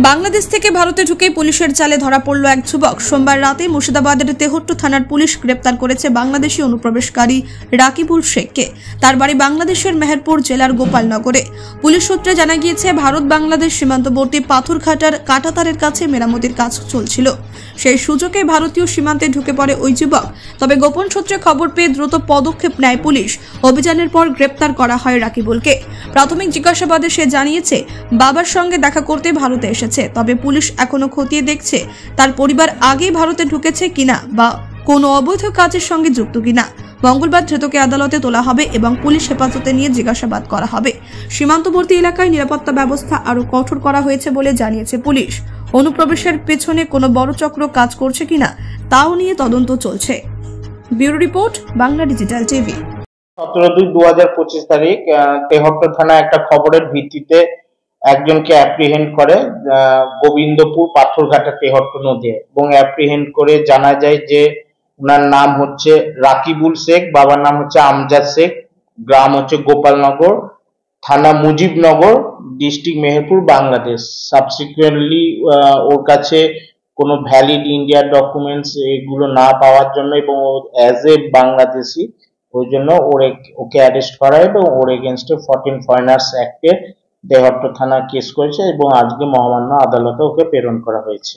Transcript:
বাংলাদেশ থেকে ভারতে ঢুকে পুলিশের জালে ধরা পড়ল এক যুবক। সোমবার রাতে মুর্শিদাবাদের তেহট্ট থানার পুলিশ গ্রেপ্তার করেছে বাংলাদেশি অনুপ্রবেশকারী রাকিবুল শেখকে। তার বাড়ি বাংলাদেশের মেহেরপুর জেলার গোপালনগরে। পুলিশ সূত্রে জানা গিয়েছে, ভারত বাংলাদেশ সীমান্তবর্তী পাথরঘাটার কাঁটাতারের কাছে মেরামতির কাজ চলছিল। সেই সুযোগে ভারতীয় সীমান্তে ঢুকে পড়ে ওই যুবক। তবে গোপন সূত্রে খবর পেয়ে দ্রুত পদক্ষেপ নেয় পুলিশ। অভিযানের পর গ্রেপ্তার করা হয় রাকিবুলকে। প্রাথমিক জিজ্ঞাসাবাদে সে জানিয়েছে, বাবার সঙ্গে দেখা করতে ভারতে এসেছে। তবে পুলিশ এখনো খতিয়ে দেখছে তার পরিবার আগেই ভারতে ঢুকেছে কিনা বা কোনো অবৈধ কাজের সঙ্গে যুক্ত কিনা। মঙ্গলবার ধৃতকে আদালতে তোলা হবে এবং পুলিশ হেফাজতে নিয়ে জিজ্ঞাসাবাদ করা হবে। সীমান্তবর্তী এলাকায় নিরাপত্তা ব্যবস্থা আরও কঠোর করা হয়েছে বলে জানিয়েছে পুলিশ। অনুপ্রবেশের পেছনে কোনো বড় চক্র কাজ করছে কিনা তাও নিয়ে তদন্ত চলছে। Bureau report, Bangla digital TV. 17/2/2025 তারিখ তেহট্ট থানা একটা খবরের ভিত্তিতে একজনকে অ্যাপ্রিহেন্ড করে গোবিন্দপুর পাথরঘাটা তেহট্ট নদী, এবং অ্যাপ্রিহেন্ড করে জানা যায় যে ওনার নাম হচ্ছে রাকিবুল শেখ, বাবার নাম হচ্ছে আমজাদ শেখ, গ্রাম হচ্ছে গোপালনগর, থানা মুজিবনগর, ডিস্ট্রিক্ট মেহেরপুর, বাংলাদেশ। সাবসিকুয়েন্টলি ওর কাছে কোনো ভ্যালিড ইন্ডিয়ার ডকুমেন্টস এগুলো না পাওয়ার জন্য এবং অ্যাজ এ বাংলাদেশি ওই জন্য ওকে অ্যারেস্ট করা হয় এবং ওর এগেনস্টে 14 ফরেনার্স অ্যাক্টে তেহট্ট থানা কেস করেছে এবং আজকে মহামান্য আদালতে ওকে প্রেরণ করা হয়েছে।